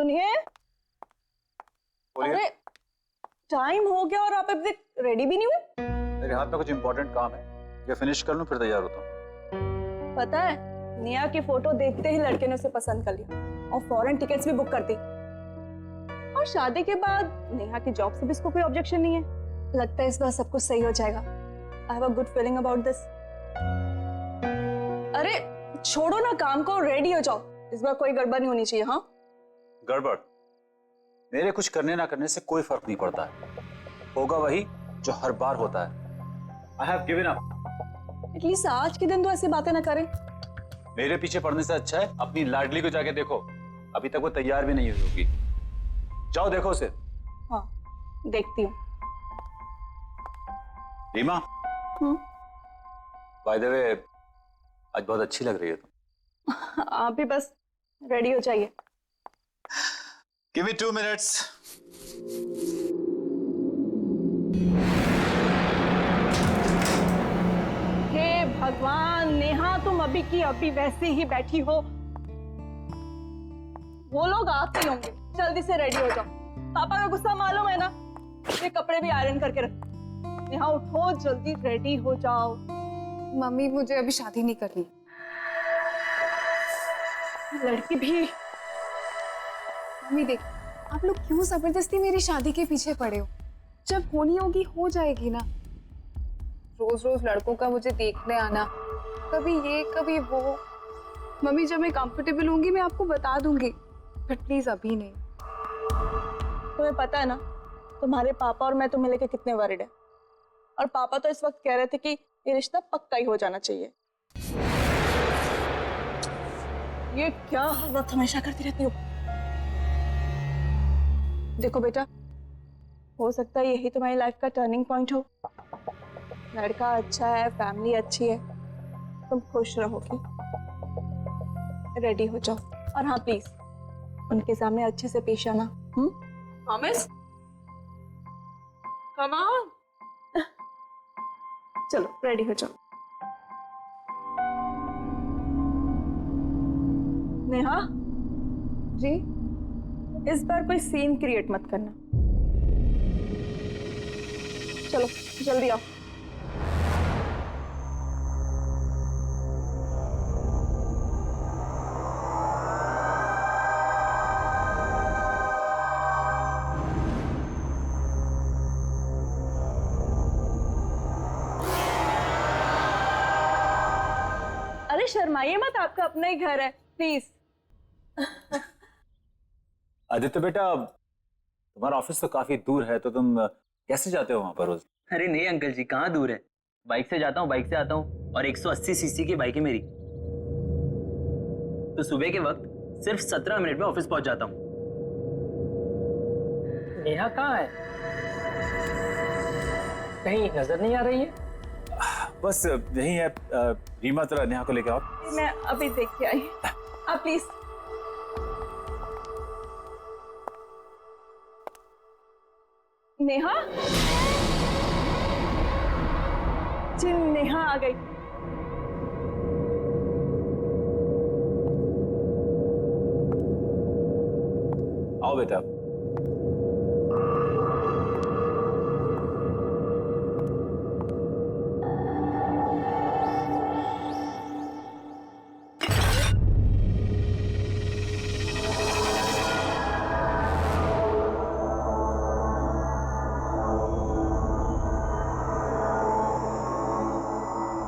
सुनिए। अरे टाइम हो गया और आप अभी तक रेडी भी नहीं हुए। मेरे हाथ में कुछ इंपॉर्टेंट काम है, ये फिनिश कर लूं फिर तैयार होता हूँ। पता है, नेहा की फोटो देखते ही लड़के ने उसे पसंद कर लिया और फॉरेन टिकट्स भी बुक कर दी। और शादी के बाद नेहा की जॉब से भी इसको कोई ऑब्जेक्शन नहीं है। लगता है इस बार सब कुछ सही हो जाएगा। I have a good feeling about this. अरे छोड़ो ना काम को, रेडी हो जाओ। इस बार कोई गड़बड़ नहीं होनी चाहिए। हाँ, गड़बड़ मेरे कुछ करने ना करने से कोई फर्क नहीं पड़ता है, होगा वही जो हर बार होता है। I have given up. At least आज के दिन तो ऐसी बातें ना करें। मेरे पीछे पड़ने से अच्छा है अपनी लाडली को जाके देखो, अभी तक वो तैयार भी नहीं हुई होगी। जाओ देखो उसे। हाँ देखती हूँ। रीमा, बाय द वे आज बहुत अच्छी लग रही है तुम। आप भी बस रेडी हो जाइए। Give me 2 minutes. हे भगवान, नेहा तुम अभी की अभी वैसे ही बैठी हो। वो लोग आते ही होंगे, जल्दी से रेडी हो जाओ। पापा का गुस्सा मालूम है ना, ये कपड़े भी आयरन करके रख। नेहा उठो, जल्दी रेडी हो जाओ। मम्मी मुझे अभी शादी नहीं करनी। लड़की भी। मम्मी देख, आप लोग क्यों जबरदस्ती मेरी शादी के पीछे पड़े हो? जब होनी होगी हो जाएगी ना। रोज रोज लड़कों का मुझे देखने आना, कभी ये कभी वो। मम्मी जब मैं कंफर्टेबल होंगी मैं आपको बता दूंगी, बट प्लीज अभी नहीं। तुम्हें पता है ना तुम्हारे पापा और मैं तुम्हें लेके कितने वरीड है। और पापा तो इस वक्त कह रहे थे कि ये रिश्ता पक्का ही हो जाना चाहिए। ये क्या हरकत हमेशा करती रहती हो। देखो बेटा, हो सकता है यही तुम्हारी लाइफ का टर्निंग पॉइंट हो। लड़का अच्छा है, फैमिली अच्छी है, तुम खुश रहोगी। रेडी हो जाओ। और हाँ प्लीज उनके सामने अच्छे से पेश आना। प्रॉमिस? Come on. चलो रेडी हो जाओ। नेहा जी इस बार कोई सीन क्रिएट मत करना। चलो जल्दी आओ। अरे शर्माइए मत, आपका अपना ही घर है, प्लीज। आदित्य बेटा, तुम्हारा ऑफिस तो काफी दूर है, तो तुम कैसे जाते हो वहां पर रोज? अरे नहीं अंकल जी, कहाँ दूर है। बाइक से जाता हूँ, बाइक से आता हूँ। और 180 सीसी की बाइक है मेरी, तो सुबह के वक्त सिर्फ 17 मिनट में ऑफिस पहुंच जाता हूँ। नेहा कहाँ है? कहीं नजर नहीं आ रही है। बस यही है। रीमा जरा नेहा को लेके आओ। मैं अभी देख के आई। आप प्लीज। नेहा जी, नेहा आ गई। आओ बेटा।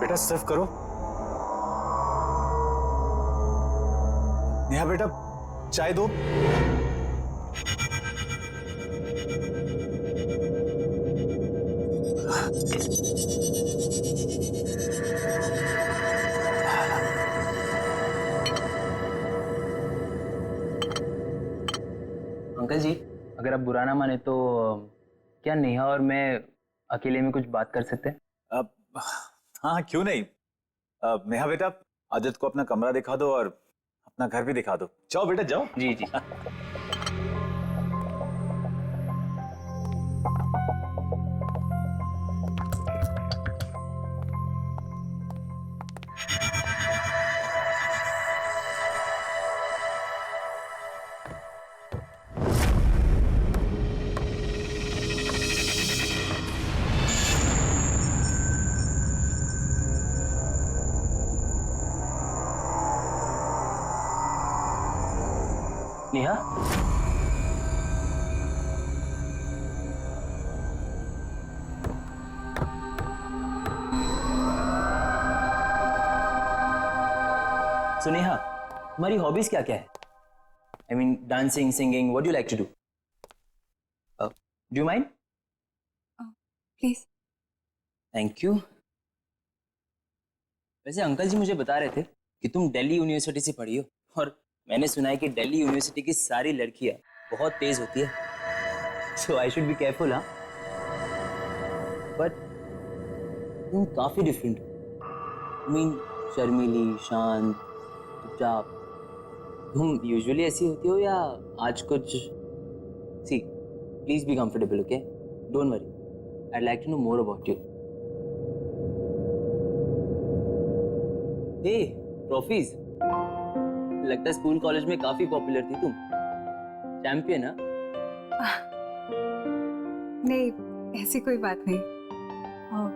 बेटा सर्व करो। नेहा बेटा चाय दो। अंकल जी, अगर आप बुरा ना माने तो क्या नेहा और मैं अकेले में कुछ बात कर सकते हैं? अब हाँ क्यों नहीं। नेहा बेटा आदित्य को अपना कमरा दिखा दो और अपना घर भी दिखा दो। जाओ बेटा जाओ। जी जी। नेहा, so नेहा, तुम्हारी हॉबीज क्या क्या है? I mean, dancing, singing, what do you like to do? Do you mind? Please. Thank you. वैसे अंकल जी मुझे बता रहे थे कि तुम दिल्ली यूनिवर्सिटी से पढ़ी हो, और मैंने सुना है कि दिल्ली यूनिवर्सिटी की सारी लड़कियां बहुत तेज होती है, सो आई शुड बी केयरफुल। हाँ, बट तुम काफी डिफरेंट हो। I mean, शर्मीली, शांत, चुपचाप। तुम यूजुअली ऐसी होती हो या आज कुछ? See, please be comfortable, okay? Don't worry, I'd like to know more about you. Hey, trophies. लगता है स्कूल कॉलेज में काफी पॉपुलर थी तुम। चैंपियन? हाँ? नहीं, ऐसी कोई बात नहीं। हाँ,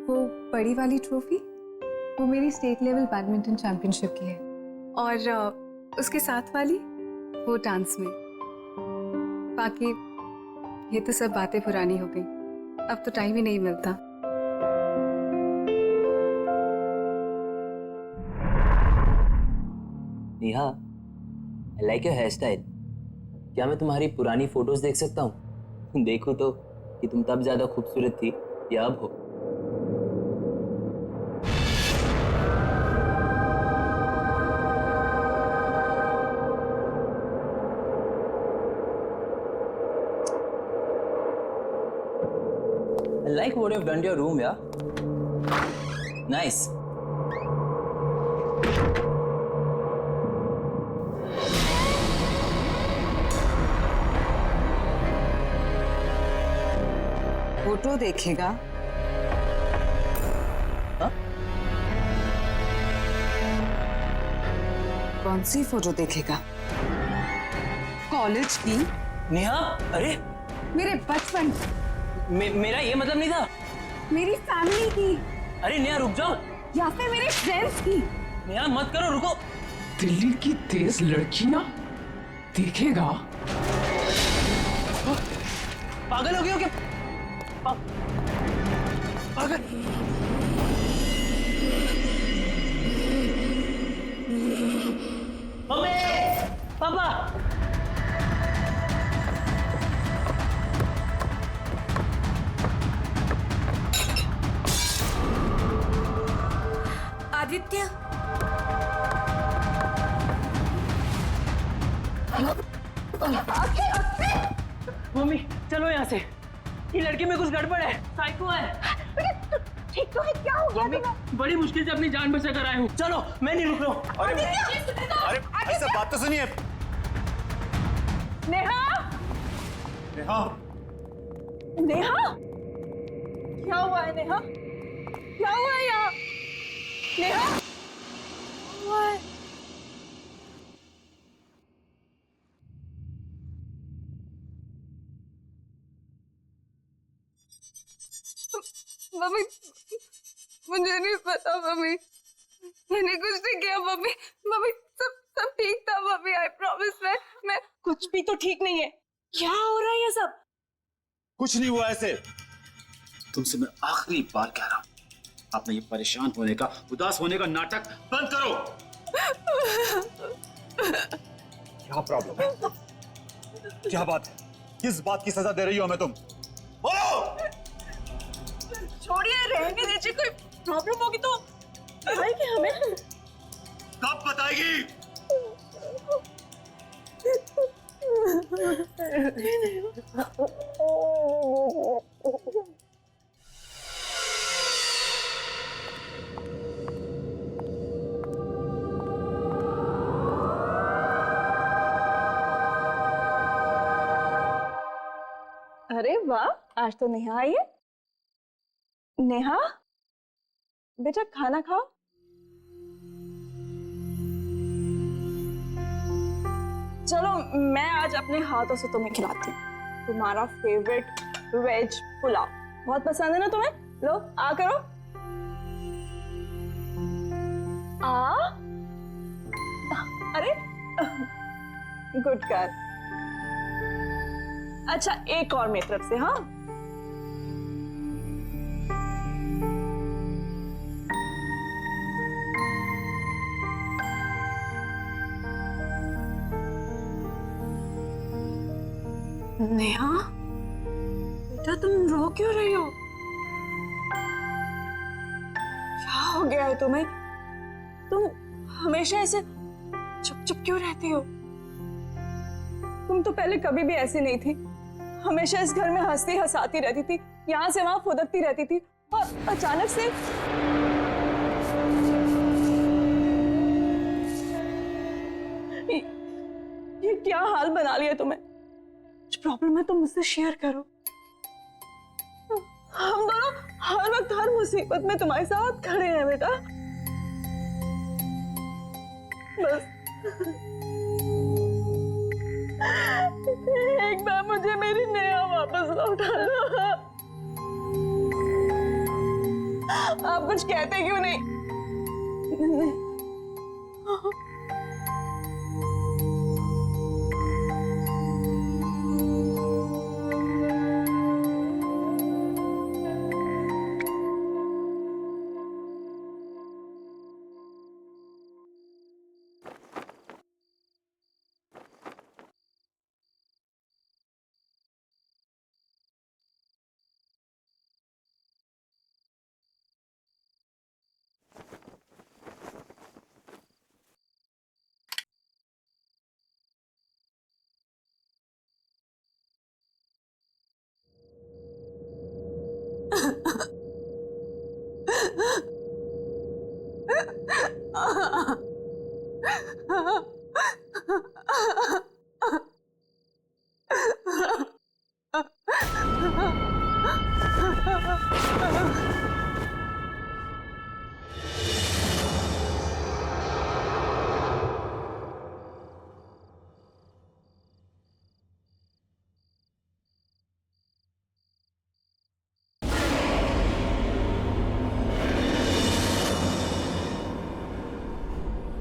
वो बड़ी वाली ट्रॉफी वो मेरी स्टेट लेवल बैडमिंटन चैंपियनशिप की है, और उसके साथ वाली वो डांस में। बाकी ये तो सब बातें पुरानी हो गई, अब तो टाइम ही नहीं मिलता। Neha, I like your hairstyle. क्या मैं तुम्हारी पुरानी फोटोज देख सकता हूँ? देखूं तो कि तुम तब ज्यादा खूबसूरत थी या अब हो? I like what you've done to your room, yeah? Nice. Photo देखेगा? हाँ? कौन सी फोटो देखेगा? कॉलेज की? नेहा, अरे मेरे बचपन, मेरा ये मतलब नहीं था। मेरी फैमिली की, अरे नेहा रुक जाओ। या फिर मेरे फ्रेंड्स की। नेहा मत करो, रुको। दिल्ली की तेज लड़कियां देखेगा? पागल हो गए हो क्या? पागल। मम्मी, पापा। आदित्य, मम्मी चलो यहाँ से, ये लड़के में कुछ गड़बड़ है, साइको है। ठीक तो है, क्या हो गया मम्मी, बड़ी मुश्किल से अपनी जान बचा कर आया हूँ। चलो, मैं नहीं रुक रहा हूँ। अरे ऐसा बात तो सुनिए। नेहा, नेहा, नेहा, क्या हुआ है नेहा? क्या हुआ है यहाँ? नेहा, क्या हुआ है? मम्मी, मुझे नहीं पता मम्मी, मैंने कुछ नहीं किया मम्मी। मम्मी सब ठीक था मम्मी, आई प्रॉमिस। मैं कुछ भी तो ठीक नहीं है। क्या हो रहा है ये सब? कुछ नहीं हुआ ऐसे। तुमसे मैं आखिरी बार कह रहा हूं, आपने ये परेशान होने का, उदास होने का नाटक बंद करो। क्या प्रॉब्लम है? क्या बात है? किस बात की सजा दे रही हो हमें तुम? बोलो। छोड़िए, रहने दीजिए। कोई प्रॉब्लम होगी तो बताएगी हमें। कब बताएगी? अरे वाह, आज तो नेहा आई है। नेहा, बेटा खाना खाओ। चलो, मैं आज अपने हाथों से तुम्हें खिलाती हूँ तुम्हारा फेवरेट वेज पुलाव। बहुत पसंद है ना तुम्हें? लो, आ करो। अरे गुड गर्ल। अच्छा, एक और मेरी तरफ से, हाँ? नेहा, बेटा तुम रो क्यों रही हो? क्या हो गया है तुम्हें? तुम हमेशा ऐसे चुप चुप क्यों रहती हो? तुम तो पहले कभी भी ऐसी नहीं थी। हमेशा इस घर में हंसती हंसाती रहती थी, यहाँ से वहां फुदकती रहती थी, और अचानक से ये क्या हाल बना लिया तुम्हें? कुछ प्रॉब्लम है तो मुझसे शेयर करो। हम दोनों हर वक्त हर मुसीबत में तुम्हारे साथ खड़े हैं बेटा। बस एक बार मुझे मेरी नेहा वापस लौटा दो। आप कुछ कहते क्यों नहीं?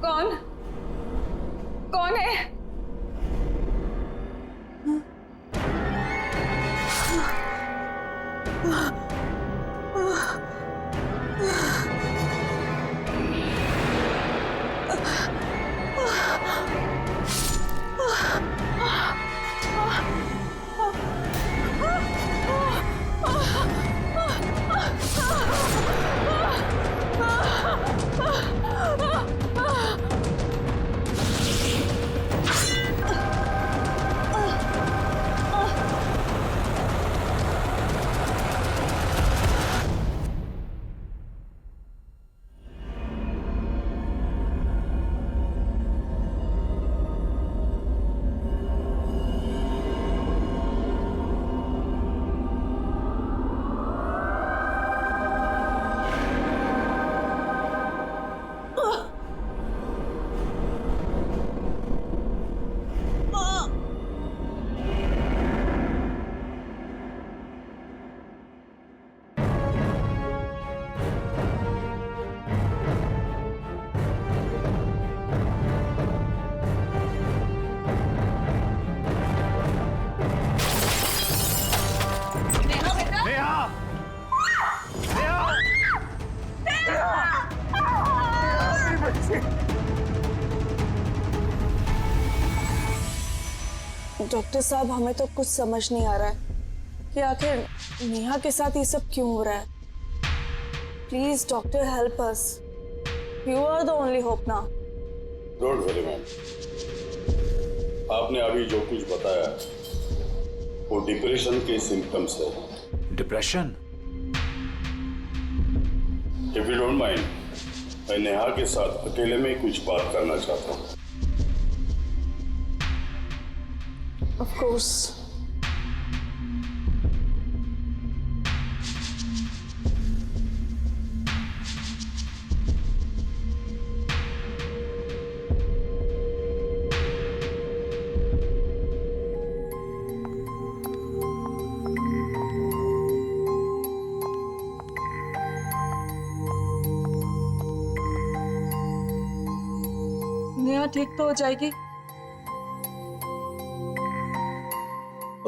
कौन? कौन है? डॉक्टर साहब, हमें तो कुछ समझ नहीं आ रहा है कि आखिर नेहा के साथ ये सब क्यों हो रहा है। Please doctor, help us. You are the only hope now. Don't worry ma'am, आपने अभी जो कुछ बताया वो डिप्रेशन के सिम्टम्स है। Depression? If you don't mind, मैं नेहा के साथ अकेले में कुछ बात करना चाहता हूँ। Of course. नेहा ठीक तो हो जाएगी?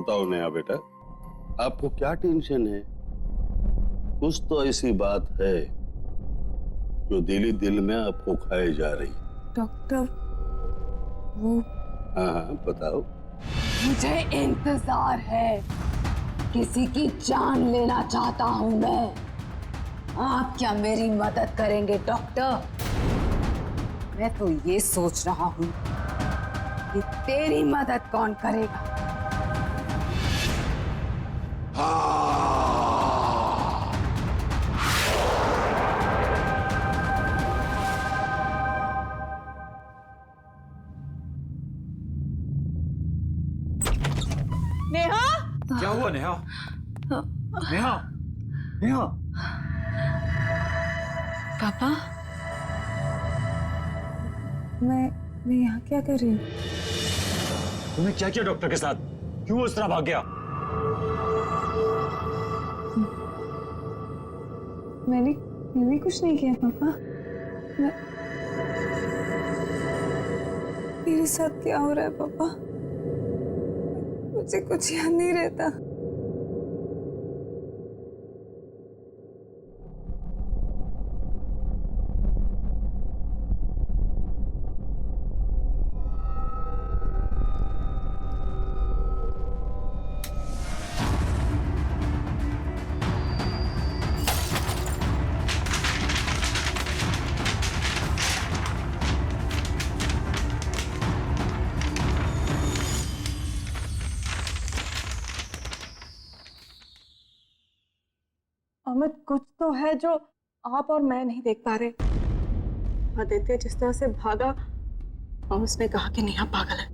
बताओ नेहा बेटा, आपको क्या टेंशन है? कुछ तो ऐसी बात है जो दिल ही दिल में आपको खाए जा रही है। डॉक्टर, वो हाँ हाँ बताओ। मुझे इंतजार है, किसी की जान लेना चाहता हूं मैं। आप क्या मेरी मदद करेंगे डॉक्टर? मैं तो ये सोच रहा हूं कि तेरी मदद कौन करेगा। नेहा, क्या हुआ नेहा? नेहा, नेहा, पापा, मैं यहाँ क्या कर रही हूँ? तुम्हें क्या किया डॉक्टर के साथ? क्यों उस तरह भाग गया? मैंने कुछ नहीं किया पापा। मेरे साथ क्या हो रहा है पापा? मुझे कुछ याद नहीं रहता। अमित, कुछ तो है जो आप और मैं नहीं देख पा रहे। आदित्य जिस तरह से भागा और उसने कहा कि नेहा पागल है।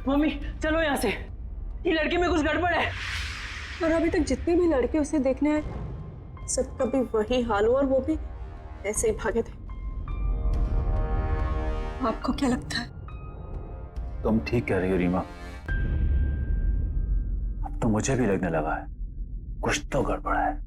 मम्मी चलो यहाँ से, ये लड़की में कुछ गड़बड़ है। और अभी तक जितने भी लड़के उसे देखने आए सबका भी वही हाल हुआ और वो भी ऐसे ही भागे थे। आपको क्या लगता है? तुम ठीक कह रही हो रीमा। अब तो मुझे भी लगने लगा है कुछ तो गड़बड़ है।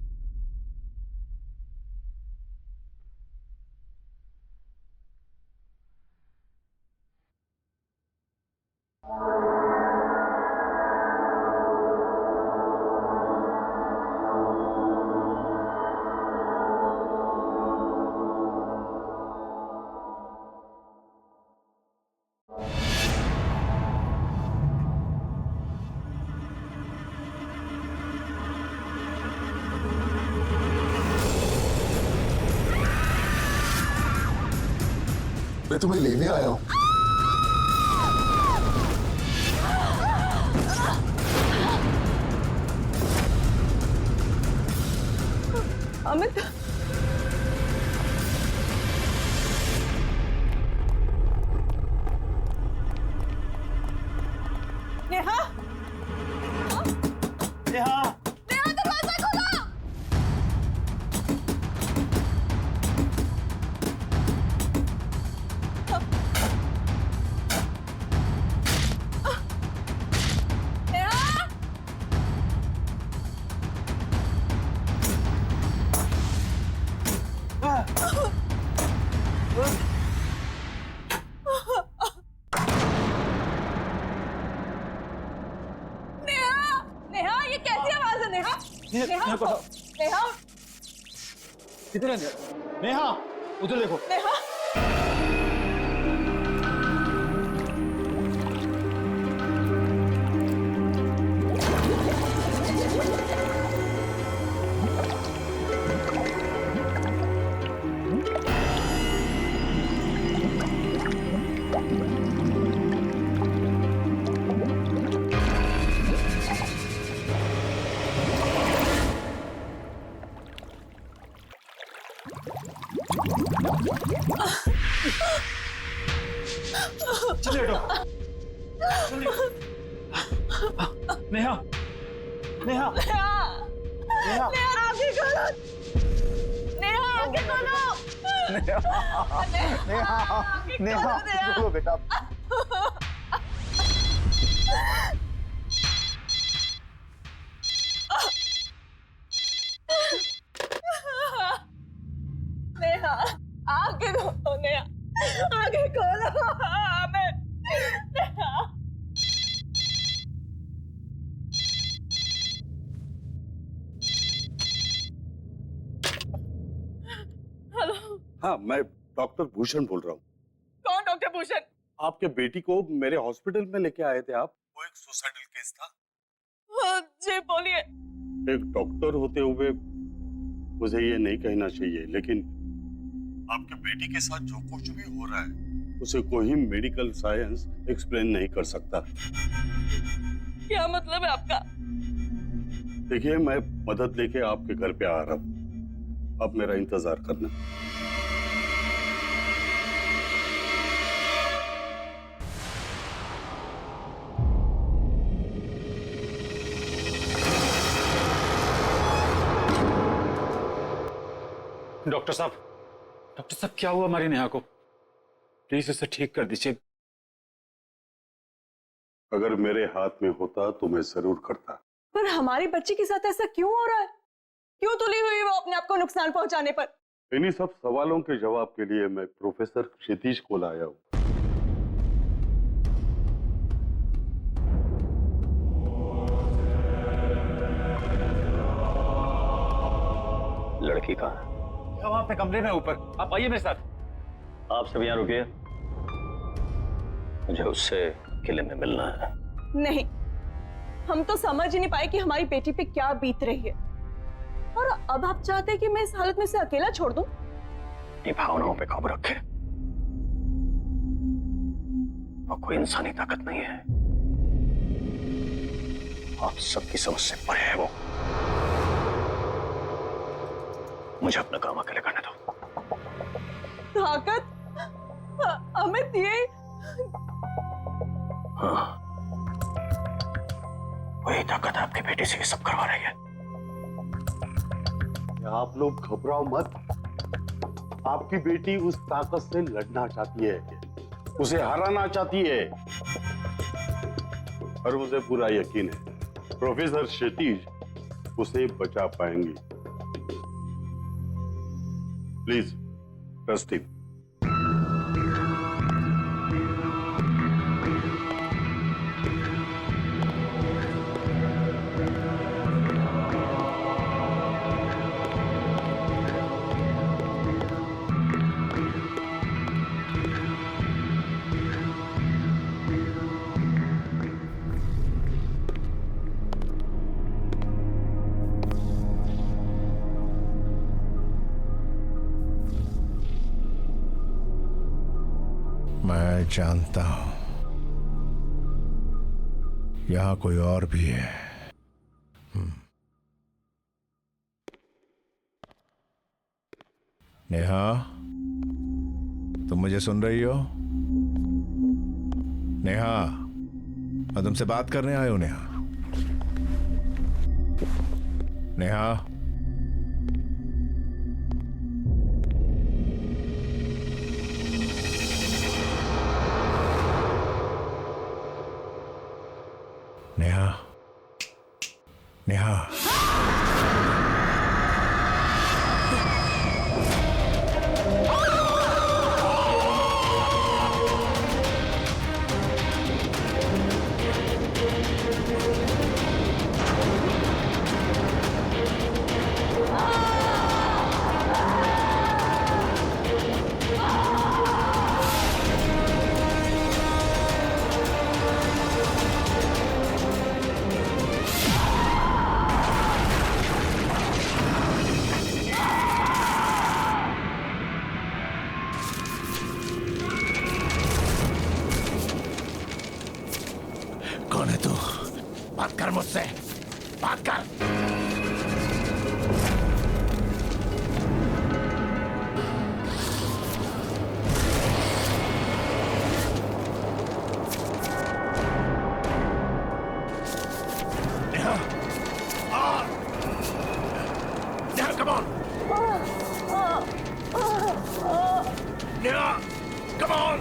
मैं तुम्हें लेने आया हूं। अमित, नेहा, नेहा, नेहा दरवाजा खोलो। नेहा, ये कैसी आवाज है? नेहा, नेहा, नेहा, कितने? नेहा, उधर देखो। नेहा, चलिए नेहा, नेहा, नेहा, आगे खोलो। नेहा, आगे खोलो। नेहा, बोलो बेटा। नेहा, आगे खोलो। नेहा, आगे खोलो। नेहा, हाँ, मैं डॉक्टर भूषण बोल रहा हूँ। कौन डॉक्टर भूषण? आपके बेटी को मेरे हॉस्पिटल में लेके आए थे आप। वो एक सुसाइडल केस था। जी बोलिए। एक डॉक्टर होते हुए मुझे ये नहीं कहना चाहिए, लेकिन आपके बेटी के साथ जो कुछ भी हो रहा है उसे कोई मेडिकल साइंस एक्सप्लेन नहीं कर सकता। क्या मतलब है आपका? देखिए, मैं मदद लेके आपके घर पे आ रहा हूँ, आप मेरा इंतजार करना। डॉक्टर साहब क्या हुआ हमारी नेहा को? प्लीज उसे ठीक कर दीजिए। अगर मेरे हाथ में होता तो मैं जरूर करता। पर हमारी बच्ची के साथ ऐसा क्यों हो रहा है? क्यों तुली हुई वो अपने आप को नुकसान पहुंचाने पर? इन्हीं सब सवालों के जवाब के लिए मैं प्रोफेसर क्षितिज को लाया हूँ। लड़की कहाँ है? वहां पे कमरे में ऊपर। आप आइए मेरे साथ। आप सब यहाँ रुकिए, मुझे उससे किले में मिलना है। नहीं, हम तो समझ ही नहीं पाए कि हमारी बेटी पे क्या बीत रही है, और अब आप चाहते हैं कि मैं इस हालत में से अकेला छोड़ दूं? अपनी भावनाओं पे काबू रखे। वो कोई इंसानी ताकत नहीं है, आप सबकी समझ से परे है वो। मुझे अपना काम अकेले करने दो। ताकत? अमित, ये हाँ, वही ताकत आपकी बेटी से ये सब करवा रही है। आप लोग घबराओ मत। आपकी बेटी उस ताकत से लड़ना चाहती है, उसे हराना चाहती है, और मुझे पूरा यकीन है प्रोफेसर क्षितिज उसे बचा पाएंगे। Please trust him. मैं जानता हूं यहां कोई और भी है। नेहा, तुम मुझे सुन रही हो? नेहा, मैं तुमसे बात करने आया हूं। नेहा, नेहा, नेहा, नेहा। कौन है तू? बात कर मुझसे, बात कर। Neha, Neha, come on. Neha, come on.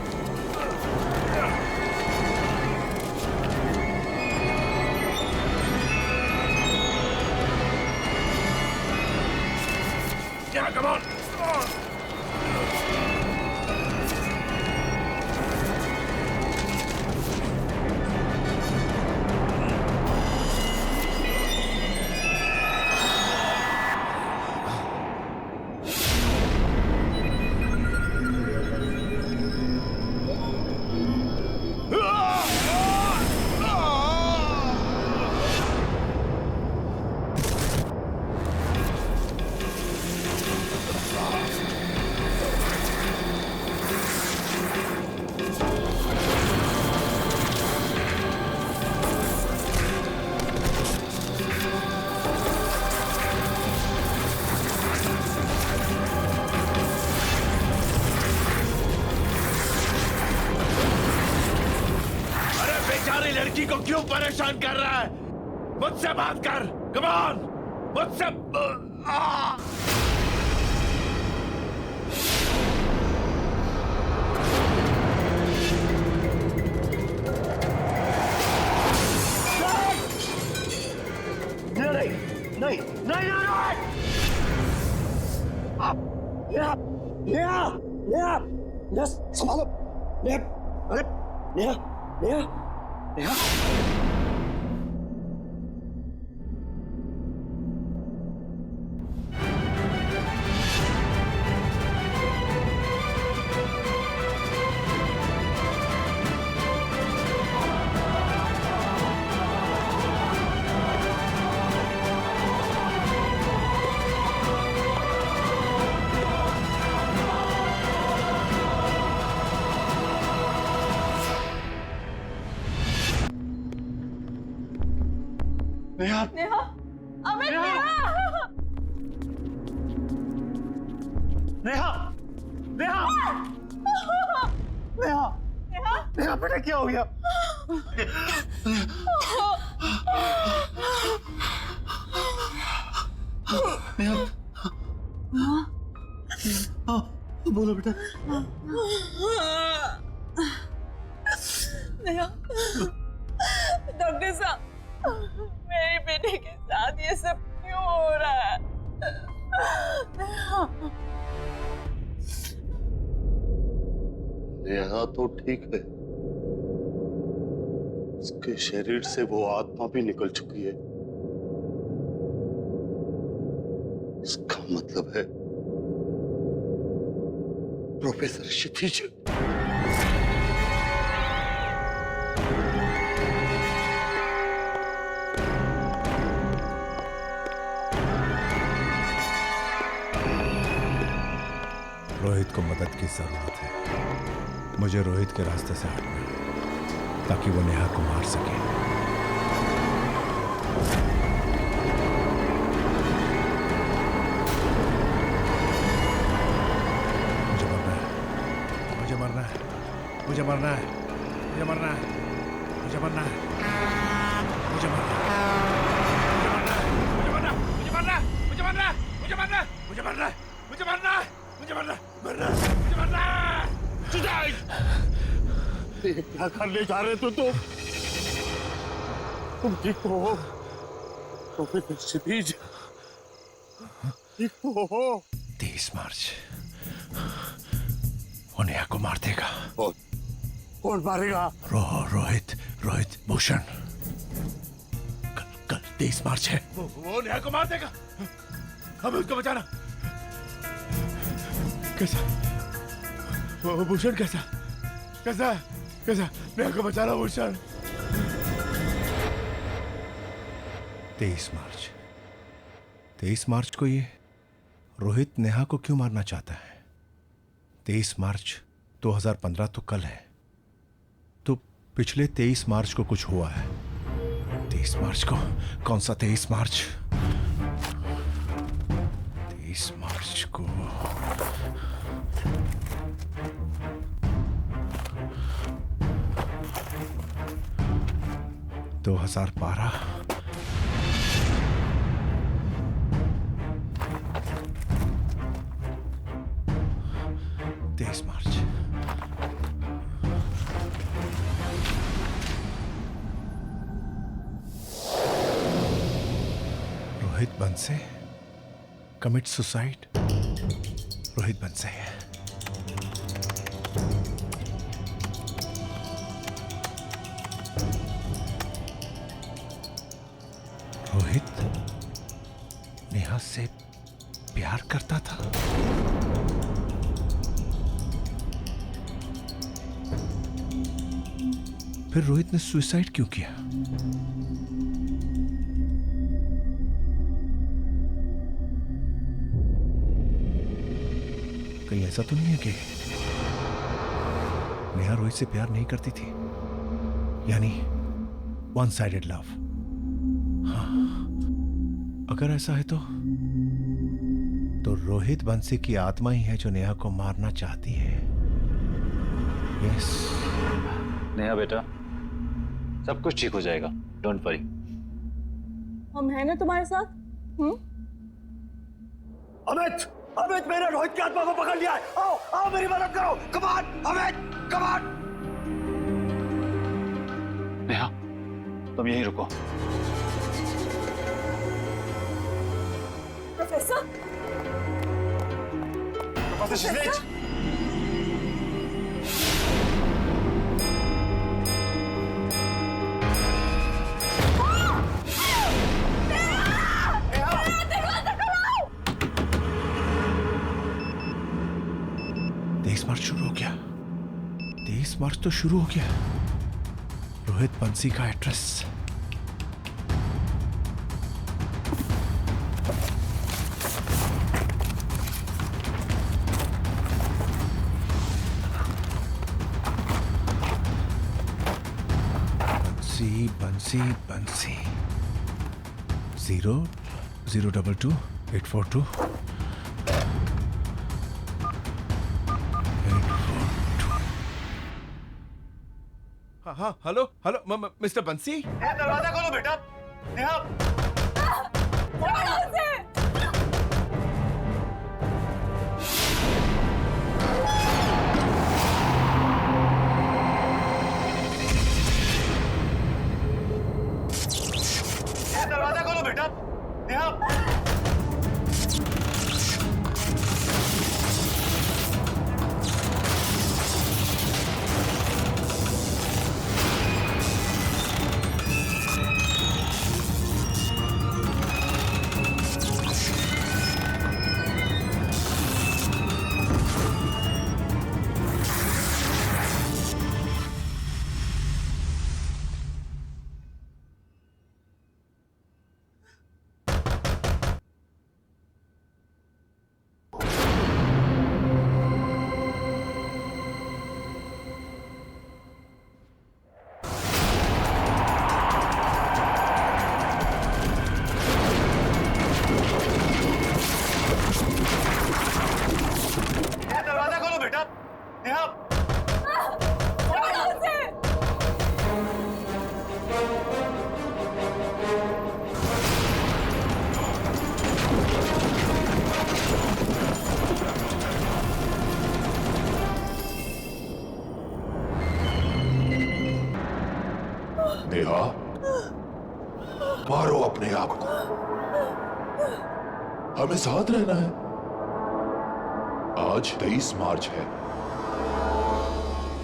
हमारी लड़की को क्यों परेशान कर रहा है? मुझसे बात कर, कम ऑन, मुझसे नहीं नहीं नेहा नेहा नेहा नेहा संभालो नेहा अरे नेहा नेहा नेहा नेहा नेहा अमित नेहा नेहा नेहा नेहा बेटा क्या हो गया? नेहा हाँ बोलो बेटा। नेहा डॉक्टर साहब मेरी बेटी के साथ ये सब क्यों हो रहा है? नेहा तो ठीक है, उसके शरीर से वो आत्मा भी निकल चुकी है। इसका मतलब है प्रोफेसर क्षितिज रोहित को मदद की जरूरत है। मुझे रोहित के रास्ते से हटना है ताकि वो नेहा को मार सके। मुझे मरना है, मुझे मरना है, मुझे मरना है, मुझे मरना है, मुझे मरना है, मुझे मरना है, मुझे मरना है, मुझे मरना है, मुझे मरना है, मुझे मरना है, मुझे मरना है, मुझे मरना है, मरना है, मुझे मरना है। क्या करने जा रहे थे तुम ठीक तो हो? प्रोफेसर क्षितिज ठीक तो हो? 30 मार्च वो नेहा को मार देगा। कौन मारेगा? रोहित भूषण। कल 30 मार्च है। वो नेहा को मार देगा। हमें उसको बचाना। कैसा? वो भूषण कैसा नेहा को बचाना भूषण। 23 मार्च को ये रोहित नेहा को क्यों मारना चाहता है? 23 मार्च 2015 तो कल है, तो पिछले 23 मार्च को कुछ हुआ है। 23 मार्च को कौन सा 23 मार्च? 23 मार्च को 2012। मार्च। रोहित बंसे कमिट सुसाइड। रोहित बंसे रोहित नेहा से प्यार करता था। फिर रोहित ने सुसाइड क्यों किया? कहीं ऐसा तो नहीं है कि नेहा रोहित से प्यार नहीं करती थी, यानी वन साइडेड लव। हाँ, अगर ऐसा है तो रोहित बंसी की आत्मा ही है जो नेहा को मारना चाहती है। यस। नेहा बेटा, सब कुछ ठीक हो जाएगा, डोंट वरी। हम हैं ना तुम्हारे साथ। अमित, अमित मेरे रोहित के आत्मा को पकड़ लिया है। आओ आओ मेरी मदद करो। Come on Amit, come on. Neha, तुम यहीं रुको। प्रोफेसर, प्रोफेसर मार्च शुरू हो गया। 23 मार्च तो शुरू हो गया। रोहित बंसी का एड्रेस। बंसी बंसी बंसी 0022842 हाँ, हेलो हेलो मिस्टर बंसी। दरवाजा खोलो बेटा। नेहा, दरवाजा खोलो बेटा। नेहा, दरवाजा खोलो बेटा। नेहा, नेहा, मारो अपने आप को। हमें साथ रहना है। आज 23 मार्च है।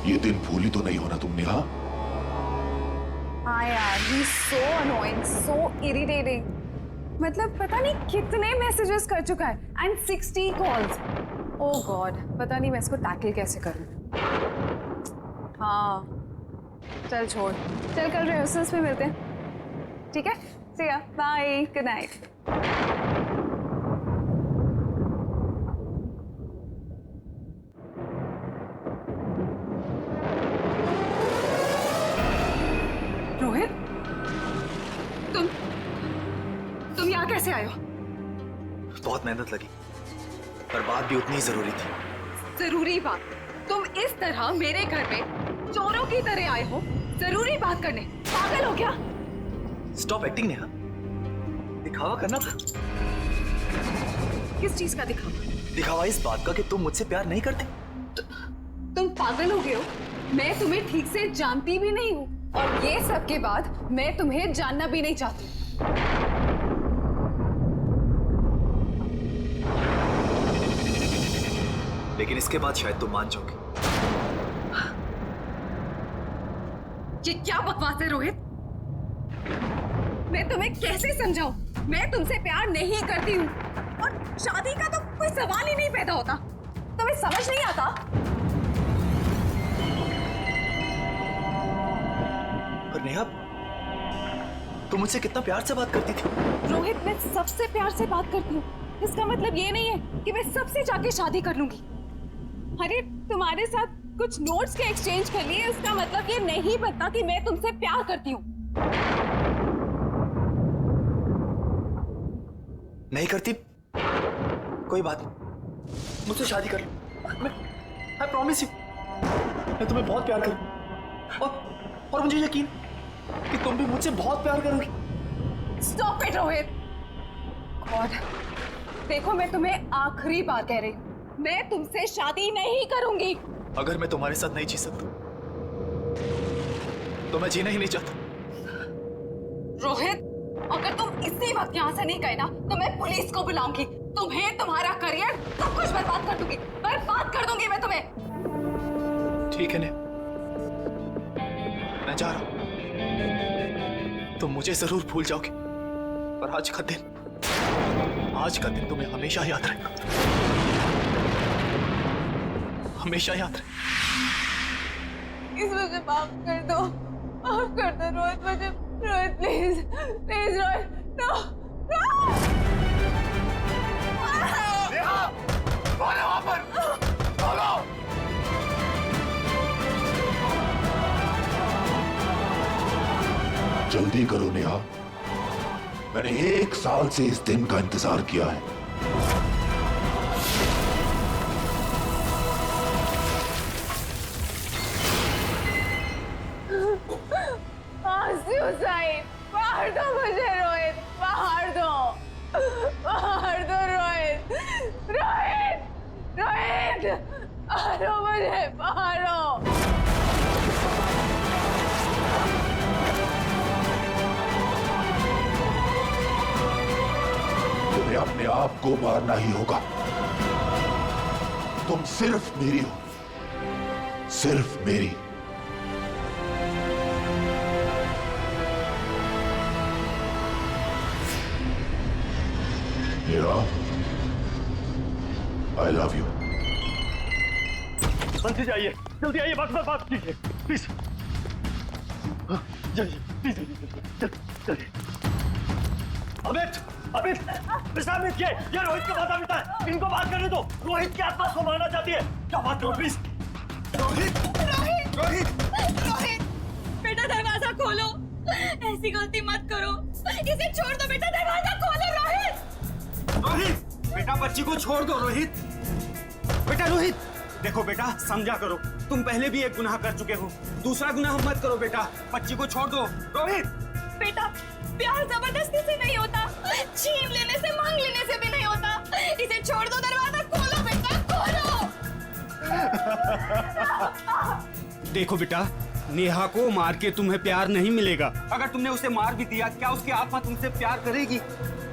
ये दिन भूली तो नहीं होना तुम नेहा। हाँ यार, he's so annoying, so irritating. मतलब पता नहीं कितने मैसेजेस कर चुका है एंड 60 कॉल्स। ओह गॉड, पता नहीं मैं इसको टैकल कैसे करूं। हाँ चल छोड़, चल कल रिहर्सल्स में मिलते हैं, ठीक है? See ya, bye, good night. Rohit, तुम यहाँ कैसे आए हो? बहुत मेहनत लगी, पर बात भी उतनी ही जरूरी थी। जरूरी बात? तुम इस तरह मेरे घर में चोरों की तरह आए हो जरूरी बात करने? पागल हो क्या? स्टॉप एक्टिंग नेहा, दिखावा करना था। किस चीज का दिखावा? दिखावा इस बात का कि तुम मुझसे प्यार नहीं करते। तुम पागल हो गए हो? मैं तुम्हें ठीक से जानती भी नहीं हूँ और ये सब के बाद मैं तुम्हें जानना भी नहीं चाहती। लेकिन इसके बाद शायद तुम मान जाओगे। ये क्या बकवास है रोहित? मैं तुम्हें कैसे समझाऊं? मैं तुमसे प्यार नहीं करती हूँ और शादी का तो कोई सवाल ही नहीं पैदा होता। तुम्हें समझ नहीं आता? पर नेहा, तुम मुझसे कितना प्यार से बात करती थी। रोहित, मैं सबसे प्यार से बात करती हूँ। इसका मतलब ये नहीं है कि मैं सबसे जाके शादी कर लूंगी। अरे तुम्हारे साथ कुछ नोट्स के एक्सचेंज कर लिए, उसका मतलब ये नहीं बनता कि मैं तुमसे प्यार करती हूँ। नहीं करती, कोई बात नहीं, मुझसे शादी कर लो। I promise you, मैं तुम्हें बहुत प्यार करूँ और मुझे यकीन कि तुम भी मुझसे बहुत प्यार करोगी। Stop it Rohit. गॉड, देखो मैं तुम्हें आखिरी बार कह रही हूँ, मैं तुमसे शादी नहीं करूंगी। अगर मैं तुम्हारे साथ नहीं जी सकता तो मैं जीना ही नहीं चाहता। रोहित, अगर तुम इसी वक्त यहाँ से नहीं गए ना तो मैं पुलिस को बुलाऊंगी। तुम्हें, तुम्हारा करियर, सब कुछ बर्बाद कर दूंगी, बर्बाद कर दूंगी मैं तुम्हें। ठीक है ने, मैं जा रहा हूं। तुम मुझे जरूर भूल जाओगे, पर आज का दिन तुम्हें हमेशा याद रहेगा, हमेशा याद रहेगा। इस वजह माफ कर दो रोहित, मुझे, Rohit please please Rohit, no no. Neha, कौन है वहां पर? बोलो। जल्दी करो नेहा, मैंने 1 साल से इस दिन का इंतजार किया है। सुसाइड, मार दो मुझे रोहित, मार दो रोहित, रोहित, रोहित, मारो मुझे, मारो। तुम्हें अपने आप को मारना ही होगा। तुम सिर्फ मेरी हो, सिर्फ मेरी। I love you. जल्दी आइए, जल्दी आइए, बात कीजिए प्लीज। जल्दी प्लीज, जल्दी। अमित, ये रोहित का माता पिता है, इनको बात करने दो। रोहित की आत्मा को मारना चाहती है, क्या बात करो प्लीज। रोहित, बेटा दरवाजा खोलो, ऐसी गलती मत करो, इसे छोड़ दो बेटा, दरवाजा खोलो। रोहित, बेटा बच्ची को छोड़ दो। रोहित, देखो बेटा, समझा करो, तुम पहले भी एक गुनाह कर चुके हो, दूसरा गुनाह मत करो बेटा, बच्ची को छोड़ दो। रोहित, बेटा प्यार जबरदस्ती से नहीं होता, छीन लेने से, मांग लेने से भी नहीं होता, इसे छोड़ दो, दरवाजा खोलो बेटा, खोलो। देखो बेटा, नेहा को मार के तुम्हें प्यार नहीं मिलेगा। अगर तुमने उसे मार भी दिया, क्या उसकी आत्मा तुमसे प्यार करेगी?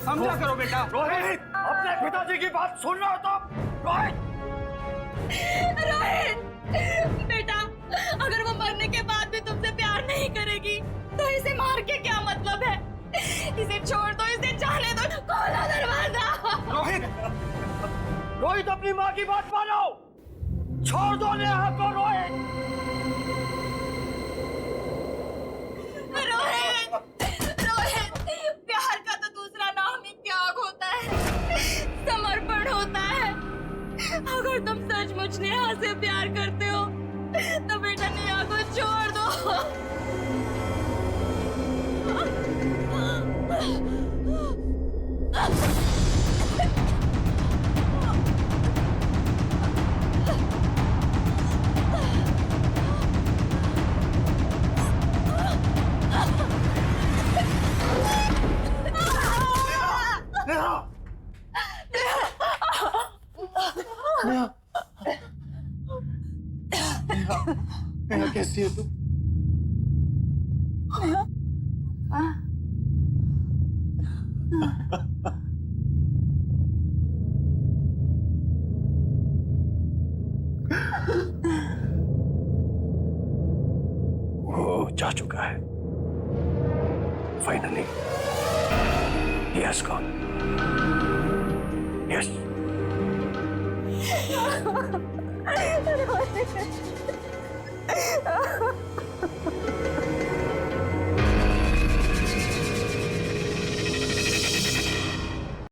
समझा करो बेटा। रोहित, अपने पिताजी की बात सुन रहे हो तुम? रोहित, बेटा अगर वो मरने के बाद भी तुमसे प्यार नहीं करेगी तो इसे मार के क्या मतलब है? इसे छोड़ दो, इसे जाने दो, खोलो दरवाजा। रोहित अपनी माँ की बात मानो, छोड़ दो नेहा को। रोहित, प्यार का तो दूसरा नाम ही त्याग होता है, समर्पण होता है। अगर तुम सचमुच नेहा से प्यार करते हो तो बेटा नेहा को छोड़ दो। नेहा कैसी है तुम? वो जा चुका है finally. He has gone. Yes.